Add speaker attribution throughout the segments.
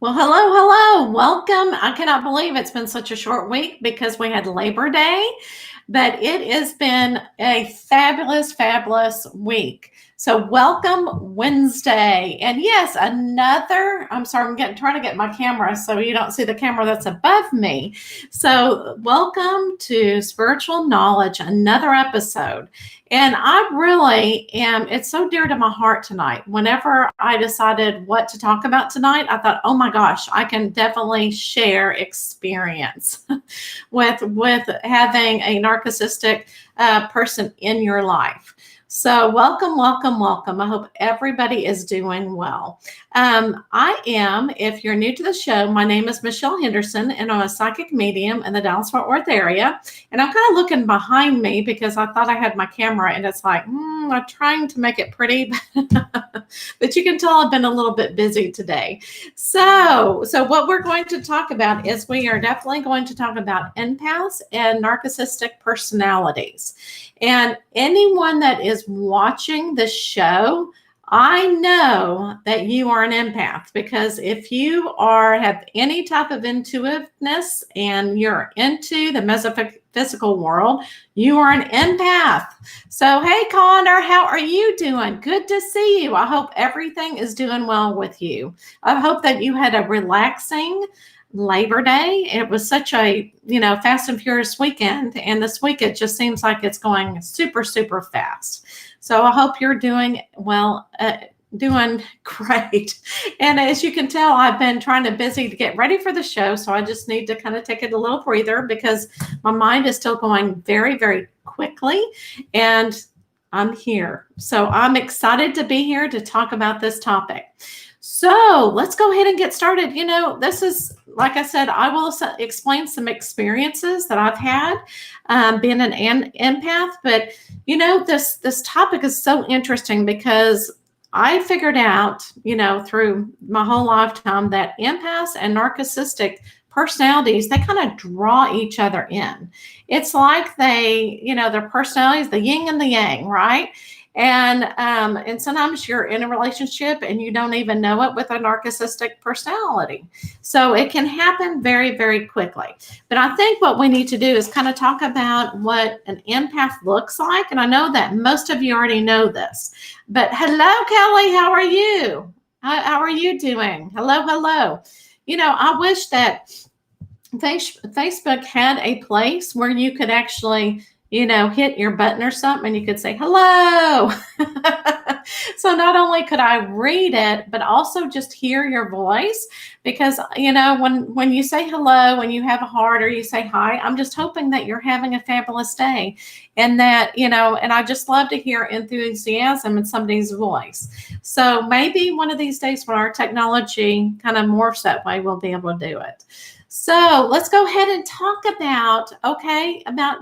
Speaker 1: Well, hello. Welcome. I cannot believe it's been such a short week because we had Labor Day, but it has been a fabulous week. So welcome Wednesday. And yes, I'm sorry, trying to get my camera so you don't see the camera that's above me. So welcome to Spiritual Knowledge, another episode. And I really am, it's so dear to my heart tonight. Whenever I decided what to talk about tonight, I thought, oh my gosh, I can definitely share experience with having a narcissistic person in your life. So welcome. I hope everybody is doing well. If you're new to the show, my name is Michelle Henderson, and I'm a psychic medium in the Dallas-Fort Worth area. And I'm kind of looking behind me because I thought I had my camera, and it's like, I'm trying to make it pretty, but you can tell I've been a little bit busy today. So what we're going to talk about is we are definitely going to talk about empaths and narcissistic personalities. And anyone that is watching the show, I know that you are an empath, because if you have any type of intuitiveness and you're into the metaphysical world, you are an empath. So, hey, Connor, how are you doing? Good to see you. I hope everything is doing well with you. I hope that you had a relaxing Labor Day. It was such a, fast and furious weekend. And this week, it just seems like it's going super fast. So I hope you're doing well, doing great. And as you can tell, I've been busy to get ready for the show. So I just need to kind of take it a little breather because my mind is still going very quickly. And I'm here. So I'm excited to be here to talk about this topic. So let's go ahead and get started. This is, like I said, I will explain some experiences that I've had being an empath. But, this topic is so interesting because I figured out, through my whole lifetime that empaths and narcissistic personalities, they kind of draw each other in. It's like their personalities, the yin and the yang, right? And sometimes you're in a relationship and you don't even know it with a narcissistic personality. So it can happen very quickly. But I think what we need to do is kind of talk about what an empath looks like. And I know that most of you already know this. But hello, Kelly, how are you? How are you doing? Hello. I wish that Facebook had a place where you could actually hit your button or something and you could say hello. So not only could I read it, but also just hear your voice, because when you say hello, when you have a heart, or you say hi, I'm just hoping that you're having a fabulous day, and that and I just love to hear enthusiasm in somebody's voice. So maybe one of these days when our technology kind of morphs that way, we'll be able to do it. So let's go ahead and talk about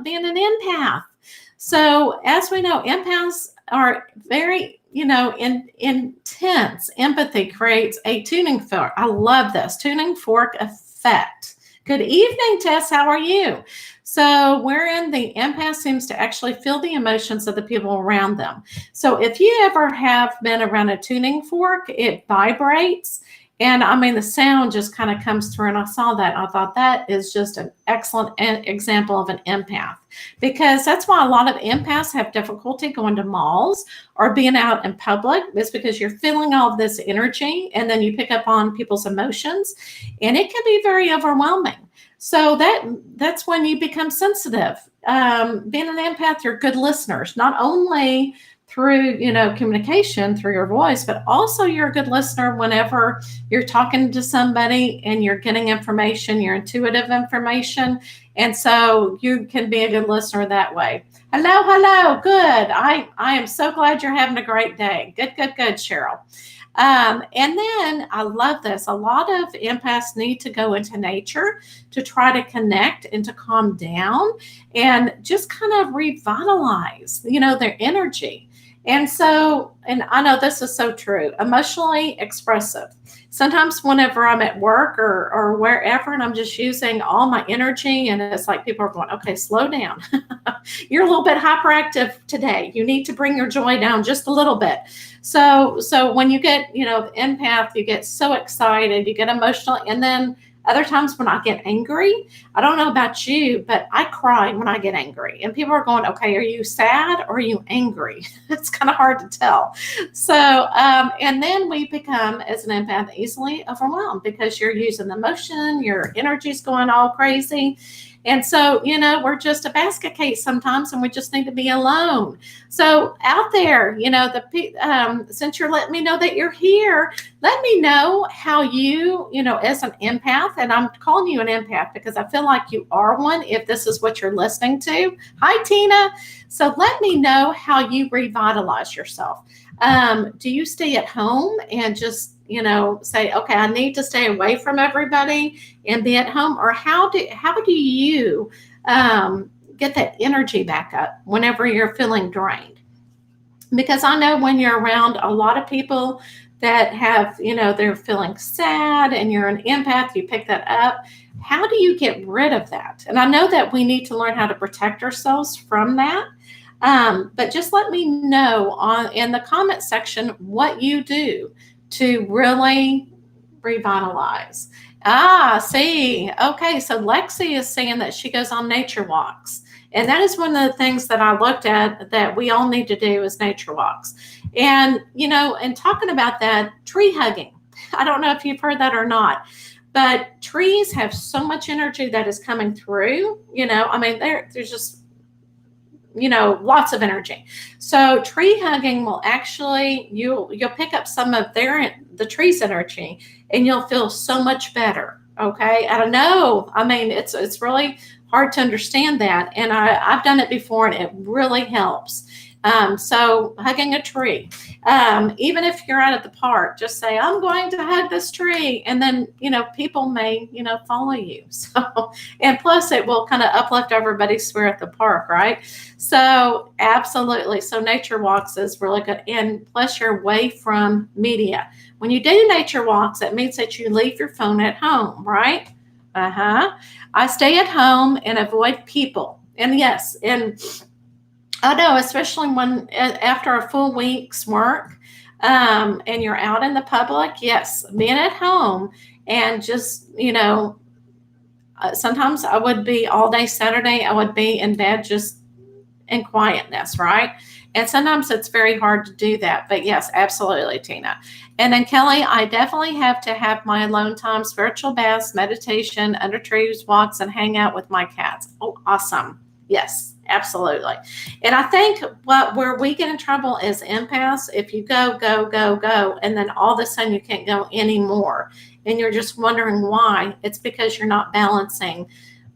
Speaker 1: being an empath. So as we know, empaths are very, intense. Empathy creates a tuning fork. I love this tuning fork effect. Good evening, Tess. How are you? So wherein the empath seems to actually feel the emotions of the people around them. So if you ever have been around a tuning fork, it vibrates. And the sound just kind of comes through, and I saw that. And I thought that is just an excellent example of an empath, because that's why a lot of empaths have difficulty going to malls or being out in public. It's because you're feeling all of this energy, and then you pick up on people's emotions, and it can be very overwhelming. So that's when you become sensitive. Being an empath, you're good listeners, not only through communication through your voice, but also you're a good listener whenever you're talking to somebody and you're getting information, your intuitive information, and so you can be a good listener that way. Hello, good. I am so glad you're having a great day. Good, Cheryl. And then I love this. A lot of empaths need to go into nature to try to connect and to calm down and just kind of revitalize, their energy. And so and I know this is so true, emotionally expressive. Sometimes whenever I'm at work or wherever and I'm just using all my energy and it's like people are going, okay, slow down. You're a little bit hyperactive today. You need to bring your joy down just a little bit. So when you get, empath, you get so excited, you get emotional. And then other times when I get angry, I don't know about you, but I cry when I get angry. And people are going, okay, are you sad or are you angry? It's kind of hard to tell. So, and then we become, as an empath, easily overwhelmed because you're using the emotion, your energy's going all crazy. And so, we're just a basket case sometimes, and we just need to be alone. So out there, since you're letting me know that you're here, let me know how you, as an empath, and I'm calling you an empath because I feel like you are one if this is what you're listening to. Hi, Tina. So let me know how you revitalize yourself. Do you stay at home and just say, okay, I need to stay away from everybody and be at home? Or how do you get that energy back up whenever you're feeling drained? Because I know when you're around a lot of people that have, they're feeling sad and you're an empath, you pick that up. How do you get rid of that? And I know that we need to learn how to protect ourselves from that. But just let me know in the comment section what you do to really revitalize. See. Okay, so Lexi is saying that she goes on nature walks. And that is one of the things that I looked at that we all need to do is nature walks. And, and talking about that, tree hugging. I don't know if you've heard that or not, but trees have so much energy that is coming through, there's just, lots of energy. So tree hugging will actually, you'll pick up some of the tree's energy and you'll feel so much better. Okay. I don't know. It's really hard to understand that. And I've done it before and it really helps. So hugging a tree, even if you're out at the park, just say, I'm going to hug this tree. And then, people may, follow you. So, and plus it will kind of uplift everybody's spirit at the park, right? So absolutely. So nature walks is really good. And plus you're away from media. When you do nature walks, that means that you leave your phone at home, right? I stay at home and avoid people. And yes, and I know, especially when after a full week's work and you're out in the public, yes, being at home and just, sometimes I would be all day Saturday, I would be in bed just in quietness, right? And sometimes it's very hard to do that. But yes, absolutely, Tina. And then Kelly, I definitely have to have my alone time, spiritual baths, meditation, under trees, walks, and hang out with my cats. Oh, awesome. Yes, absolutely. And I think where we get in trouble is empaths. If you go, and then all of a sudden you can't go anymore, and you're just wondering why, it's because you're not balancing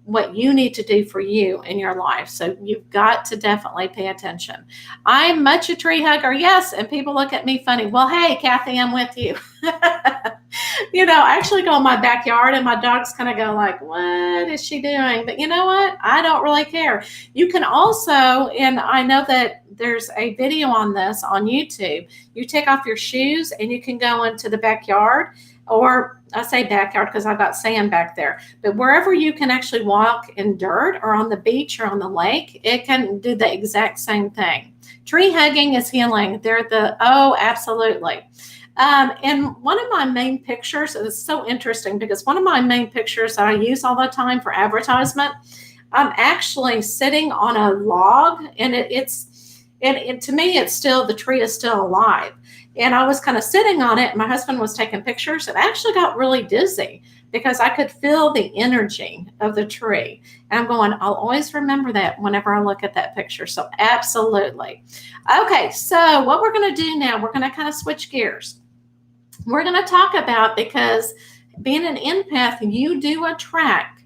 Speaker 1: what you need to do for you in your life. So you've got to definitely pay attention. I'm much a tree hugger. Yes. And people look at me funny. Well, hey, Kathy, I'm with you. I actually go in my backyard and my dogs kind of go like, what is she doing? But you know what? I don't really care. You can also, and I know that there's a video on this on YouTube. You take off your shoes and you can go into the backyard, or I say backyard because I've got sand back there, but wherever you can actually walk in dirt or on the beach or on the lake, it can do the exact same thing. Tree hugging is healing. Absolutely. And one of my main pictures, and it's so interesting because one of my main pictures that I use all the time for advertisement, I'm actually sitting on a log, and to me, it's still, the tree is still alive. And I was kind of sitting on it, and my husband was taking pictures, and I actually got really dizzy because I could feel the energy of the tree. And I'm going, I'll always remember that whenever I look at that picture. So absolutely. Okay, so what we're going to do now, we're going to kind of switch gears. We're going to talk about, because being an empath, you do attract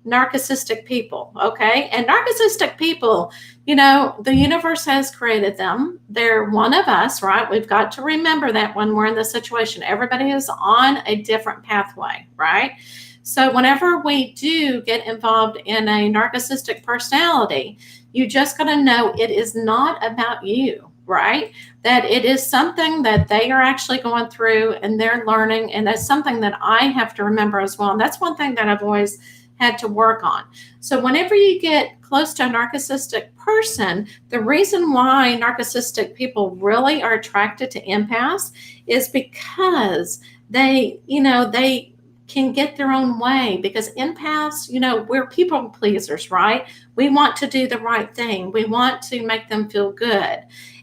Speaker 1: narcissistic people, okay? And narcissistic people, the universe has created them. They're one of us, right? We've got to remember that when we're in this situation. Everybody is on a different pathway, right? So whenever we do get involved in a narcissistic personality, you just got to know it is not about you. right? That it is something that they are actually going through and they're learning. And that's something that I have to remember as well. And that's one thing that I've always had to work on. So whenever you get close to a narcissistic person, the reason why narcissistic people really are attracted to empaths is because they can get their own way, because empaths, we're people pleasers, right? We want to do the right thing. We want to make them feel good.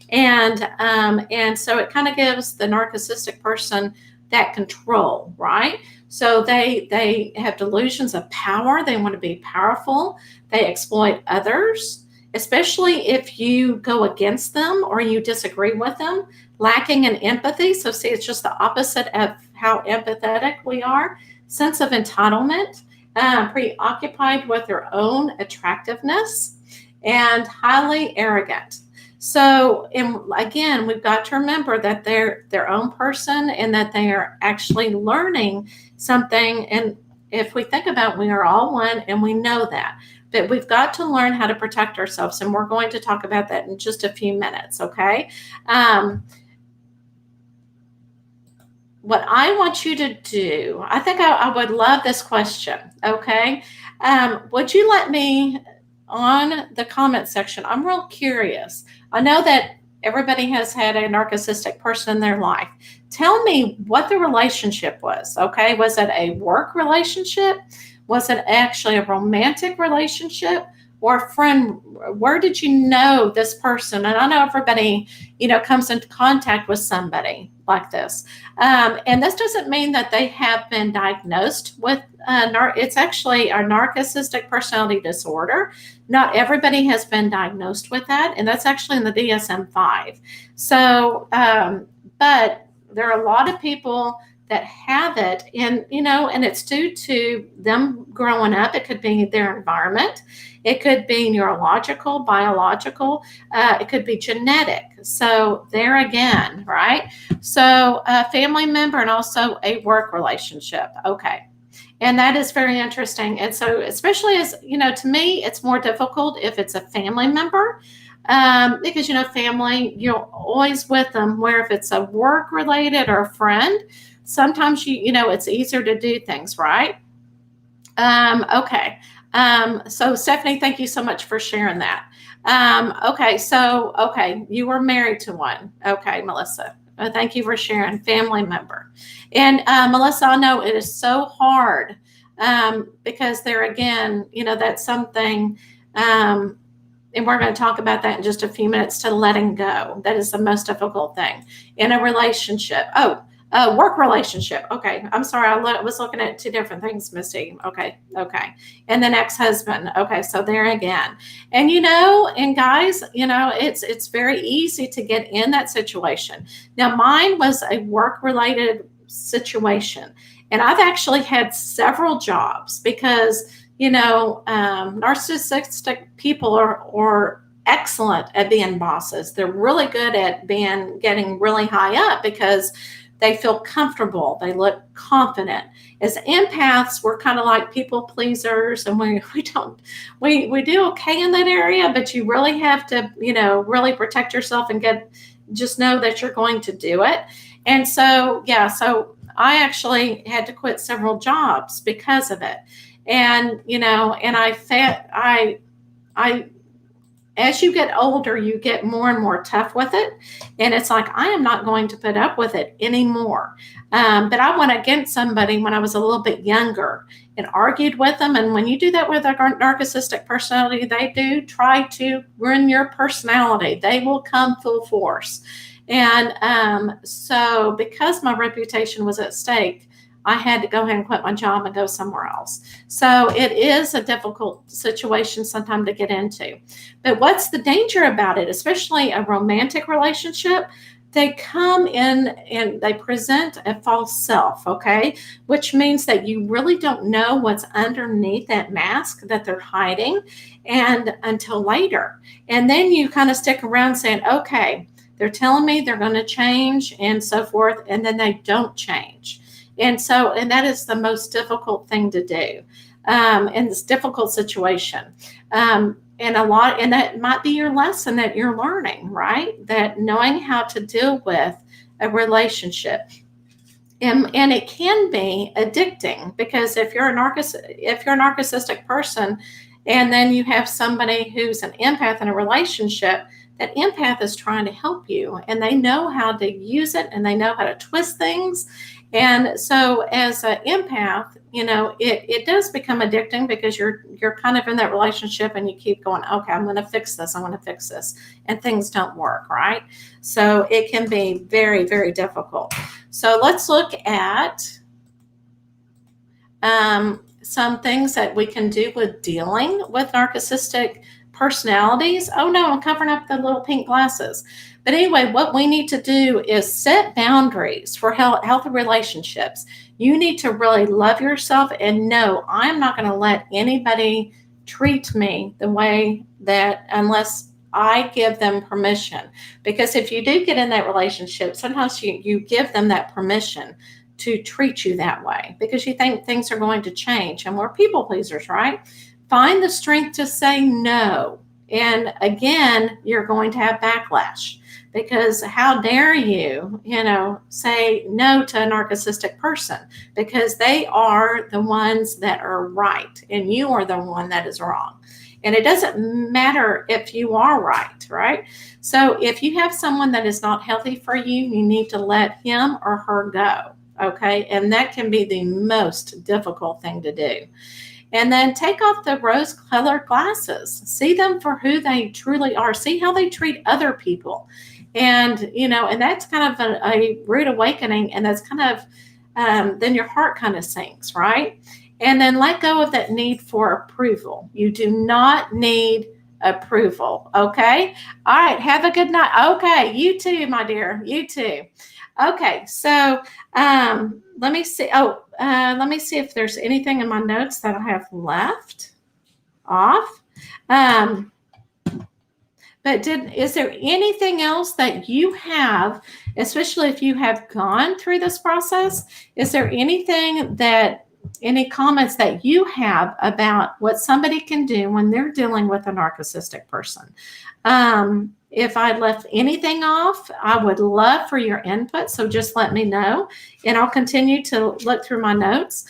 Speaker 1: And so it kind of gives the narcissistic person that control, right? So they have delusions of power. They want to be powerful. They exploit others, especially if you go against them or you disagree with them, lacking in empathy. So see, it's just the opposite of how empathetic we are. Sense of entitlement, preoccupied with their own attractiveness, and highly arrogant. So, again, we've got to remember that they're their own person and that they are actually learning something. And if we think about it, we are all one, and we know that. But we've got to learn how to protect ourselves. And we're going to talk about that in just a few minutes, okay? What I want you to do, I think I would love this question, okay? Would you let me on the comment section? I'm real curious. I know that everybody has had a narcissistic person in their life. Tell me what the relationship was, okay? Was it a work relationship? Was it actually a romantic relationship or a friend? Where did you know this person? And I know everybody, comes into contact with somebody like this. And this doesn't mean that they have been diagnosed with it's actually a narcissistic personality disorder. Not everybody has been diagnosed with that, and that's actually in the DSM-5. So, but there are a lot of people that have it, and and it's due to them growing up. It could be their environment, it could be neurological, biological, it could be genetic. So there again, right? So a family member and also a work relationship. Okay. And that is very interesting. And so, especially as, to me, it's more difficult if it's a family member, because, family, you're always with them, where if it's a work related or a friend, sometimes it's easier to do things, right? Okay. So Stephanie, thank you so much for sharing that. Okay, you were married to one. Okay, Melissa. Thank you for sharing, family member. And Melissa, I know it is so hard because there again, that's something, and we're going to talk about that in just a few minutes, to letting go. That is the most difficult thing in a relationship. Work relationship. Okay, I'm sorry. I was looking at two different things, Misty. Okay. And then ex-husband. Okay, so there again. And and guys, it's very easy to get in that situation. Now, mine was a work-related situation, and I've actually had several jobs because narcissistic people are excellent at being bosses. They're really good at getting really high up because they feel comfortable. They look confident. As empaths, we're kind of like people pleasers, and we do okay in that area, but you really have to, really protect yourself and just know that you're going to do it. And so, so I actually had to quit several jobs because of it. And, and I as you get older, you get more and more tough with it. And it's like, I am not going to put up with it anymore. But I went against somebody when I was a little bit younger and argued with them. And when you do that with a narcissistic personality, they do try to ruin your personality. They will come full force. And so because my reputation was at stake, I had to go ahead and quit my job and go somewhere else. So it is a difficult situation sometimes to get into. But what's the danger about it, especially a romantic relationship? They come in and they present a false self, okay? Which means that you really don't know what's underneath that mask that they're hiding, and until later. And then you kind of stick around saying, okay, they're telling me they're going to change and so forth, and then they don't change. And that is the most difficult thing to do in this difficult situation. And and that might be your lesson that you're learning, right? That knowing how to deal with a relationship. And it can be addicting, because if you're a narcissistic person and then you have somebody who's an empath in a relationship, that empath is trying to help you, and they know how to use it, and they know how to twist things. And so as an empath, it does become addicting, because you're kind of in that relationship and you keep going, okay, I'm going to fix this, I'm going to fix this, and things don't work, right? So it can be very, very difficult. So let's look at some things that we can do with dealing with narcissistic personalities. Oh no, I'm covering up the little pink glasses. But anyway, what we need to do is set boundaries for healthy relationships. You need to really love yourself and know, I'm not going to let anybody treat me the way that, unless I give them permission. Because if you do get in that relationship, sometimes you give them that permission to treat you that way, because you think things are going to change, and we're people pleasers, right? Find the strength to say no. And again, you're going to have backlash, because how dare you, say no to a narcissistic person, because they are the ones that are right and you are the one that is wrong. And it doesn't matter if you are right? So if you have someone that is not healthy for you, you need to let him or her go, okay? And that can be the most difficult thing to do. And then take off the rose-colored glasses. See them for who they truly are. See how they treat other people. And, and that's kind of a rude awakening, and that's kind of, then your heart kind of sinks, right? And then let go of that need for approval. You do not need approval, okay? All right, have a good night. Okay, you too, my dear, you too. Okay, so let me see. Let me see if there's anything in my notes that I have left off. But is there anything else that you have, especially if you have gone through this process? Is there any comments that you have about what somebody can do when they're dealing with a narcissistic person? If I left anything off, I would love for your input. So just let me know, and I'll continue to look through my notes.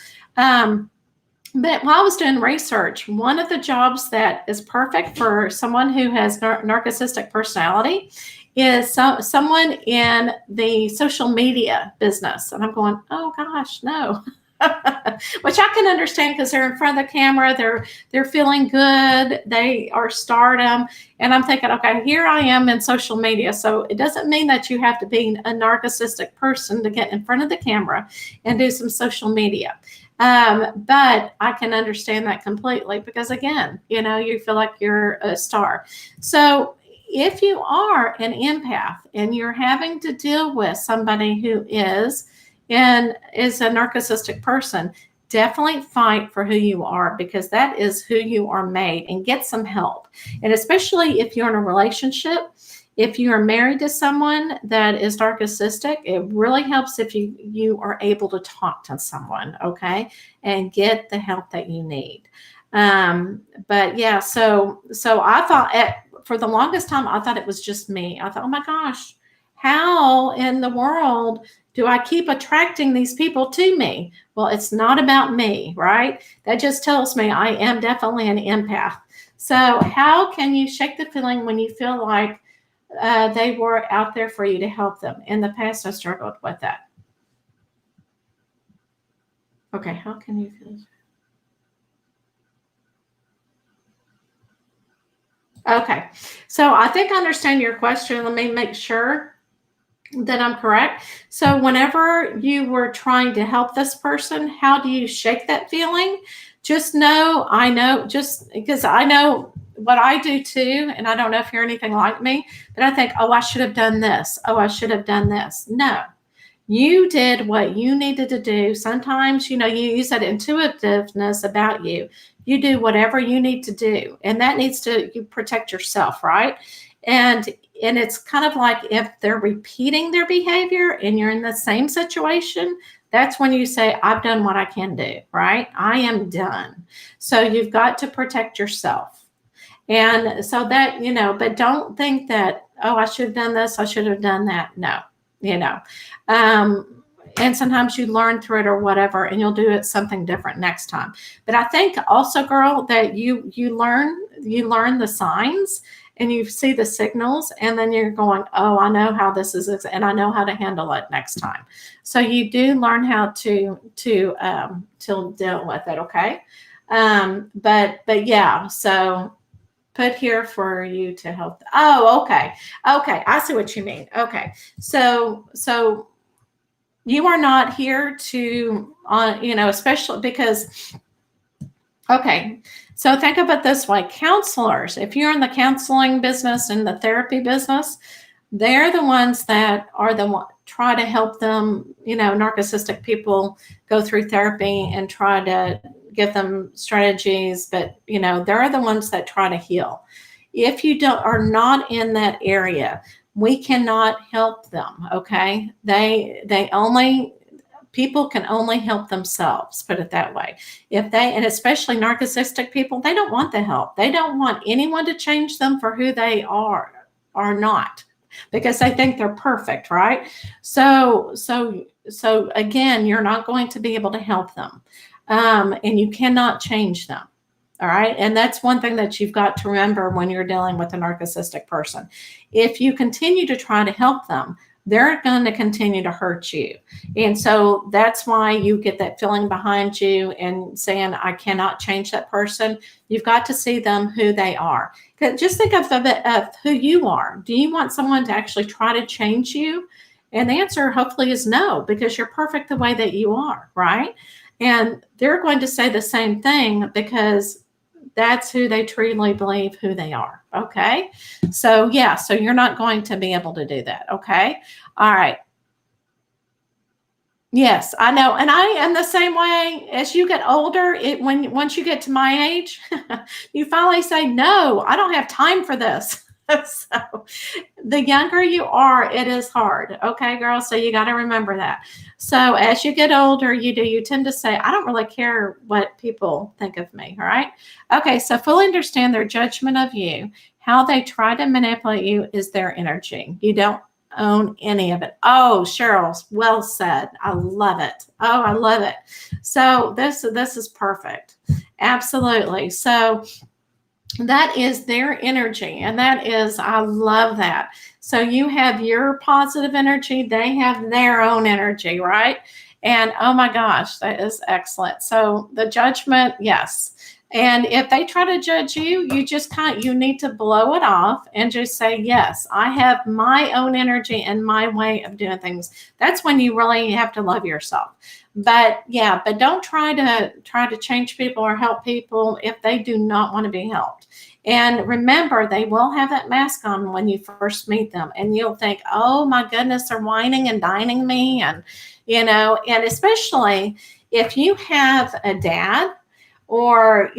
Speaker 1: But while I was doing research, one of the jobs that is perfect for someone who has narcissistic personality is someone in the social media business. And I'm going, oh gosh, no. Which I can understand, because they're in front of the camera, they're feeling good, they are stardom, and I'm thinking, okay, here I am in social media. So it doesn't mean that you have to be a narcissistic person to get in front of the camera and do some social media. But I can understand that completely, because again, you feel like you're a star. So if you are an empath and you're having to deal with somebody who is a narcissistic person, definitely fight for who you are, because that is who you are made, and get some help. And especially if you're in a relationship, if you are married to someone that is narcissistic, it really helps if you are able to talk to someone, okay, and get the help that you need. But yeah, so I thought for the longest time, I thought it was just me. I thought, oh my gosh, how in the world do I keep attracting these people to me? Well, it's not about me, right? That just tells me I am definitely an empath. So how can you shake the feeling when you feel like they were out there for you to help them? In the past, I struggled with that. Okay, how can you feel? Okay, so I think I understand your question. Let me make sure that I'm correct. So whenever you were trying to help this person, how do you shake that feeling? Just know, I know, just because I know what I do too, and I don't know if you're anything like me, but I think, oh, I should have done this. Oh, I should have done this. No, you did what you needed to do. Sometimes, you use that intuitiveness about you. You do whatever you need to do, and that needs to, you protect yourself, right? And it's kind of like if they're repeating their behavior and you're in the same situation, that's when you say, I've done what I can do, right? I am done. So you've got to protect yourself. And so that, but don't think that, oh, I should have done this, I should have done that. No, you know. And sometimes you learn through it or whatever, and you'll do it something different next time. But I think also, girl, that you learn the signs and you see the signals, and then you're going, oh, I know how this is, and I know how to handle it next time. So you do learn how to deal with it. Okay. But yeah, so put here for you to help. Oh, okay. Okay. I see what you mean. Okay. So you are not here to, especially because, okay. So think of it this way. Counselors, if you're in the counseling business and the therapy business, they're the ones that are try to help them, narcissistic people go through therapy and try to give them strategies, but they're the ones that try to heal. If you are not in that area, we cannot help them. Okay. People can only help themselves, put it that way. And especially narcissistic people, they don't want the help. They don't want anyone to change them for who they are not, because they think they're perfect, right? So again, you're not going to be able to help them. And you cannot change them. All right. And that's one thing that you've got to remember when you're dealing with a narcissistic person. If you continue to try to help them, they're going to continue to hurt you. And so that's why you get that feeling behind you and saying, I cannot change that person. You've got to see them who they are. Just think of who you are. Do you want someone to actually try to change you? And the answer hopefully is no, because you're perfect the way that you are, right? And they're going to say the same thing because that's who they truly believe who they are. Okay. So yeah, so you're not going to be able to do that. Okay. All right. Yes, I know. And I am the same way. As you get older, once you get to my age, you finally say, no, I don't have time for this. So the younger you are, it is hard. Okay, girl. So you got to remember that. So as you get older, you tend to say, I don't really care what people think of me. All right. Okay. So fully understand their judgment of you. How they try to manipulate you is their energy. You don't own any of it. Oh, Cheryl's well said. I love it. Oh, I love it. So this is perfect. Absolutely. So that is their energy, and that is, I love that. So you have your positive energy, they have their own energy, right? And oh my gosh, that is excellent. So the judgment, yes. And if they try to judge you, you need to blow it off and just say, yes, I have my own energy and my way of doing things. That's when you really have to love yourself. But don't try to change people or help people if they do not want to be helped. And remember, they will have that mask on when you first meet them, and you'll think, oh my goodness, they're whining and dining me. And and especially if you have a dad or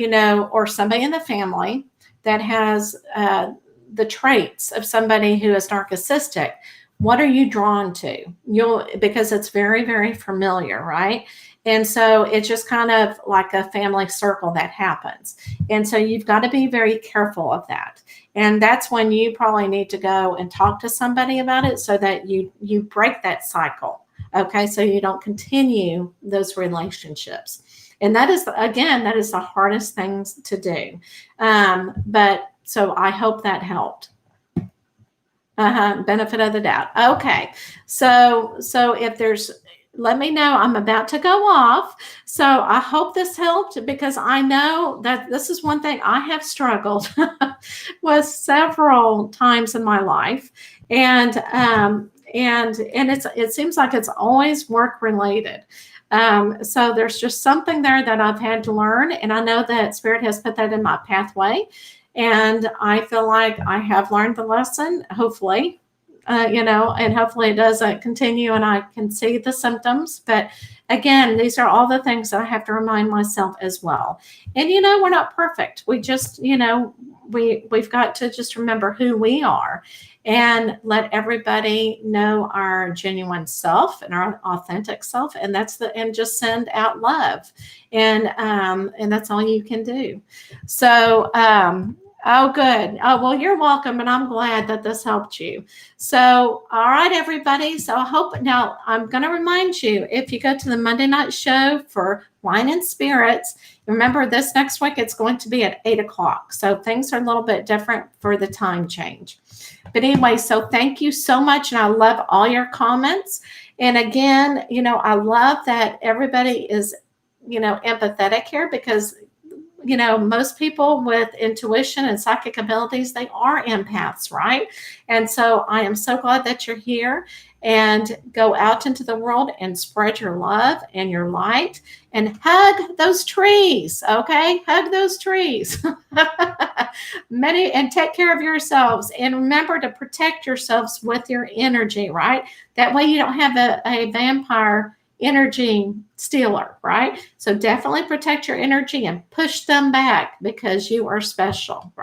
Speaker 1: somebody in the family that has the traits of somebody who is narcissistic, what are you drawn to? Because it's very, very familiar, right? And so it's just kind of like a family circle that happens. And so you've got to be very careful of that. And that's when you probably need to go and talk to somebody about it so that you break that cycle. Okay. So you don't continue those relationships. And that is the hardest things to do. But so I hope that helped. Benefit of the doubt. Okay. So if there's, let me know. I'm about to go off. So I hope this helped, because I know that this is one thing I have struggled with several times in my life. And it seems like it's always work related. So there's just something there that I've had to learn. And I know that Spirit has put that in my pathway. And I feel like I have learned the lesson, hopefully, and hopefully it doesn't continue and I can see the symptoms. But again, these are all the things that I have to remind myself as well. And, we're not perfect. We just, we've got to just remember who we are and let everybody know our genuine self and our authentic self. And and just send out love. And that's all you can do. So, Oh, good. Oh, well, you're welcome, and I'm glad that this helped you. So, all right, everybody. So, I hope now I'm going to remind you if you go to the Monday night show for Wine and Spirits, remember this next week it's going to be at 8 o'clock. So, things are a little bit different for the time change. But anyway, so thank you so much, and I love all your comments. And again, I love that everybody is, empathetic here because most people with intuition and psychic abilities, they are empaths, right? And so I am so glad that you're here, and go out into the world and spread your love and your light and hug those trees, okay? Hug those trees. And take care of yourselves, and remember to protect yourselves with your energy, right? That way you don't have a vampire energy stealer, right? So definitely protect your energy and push them back because you are special, right?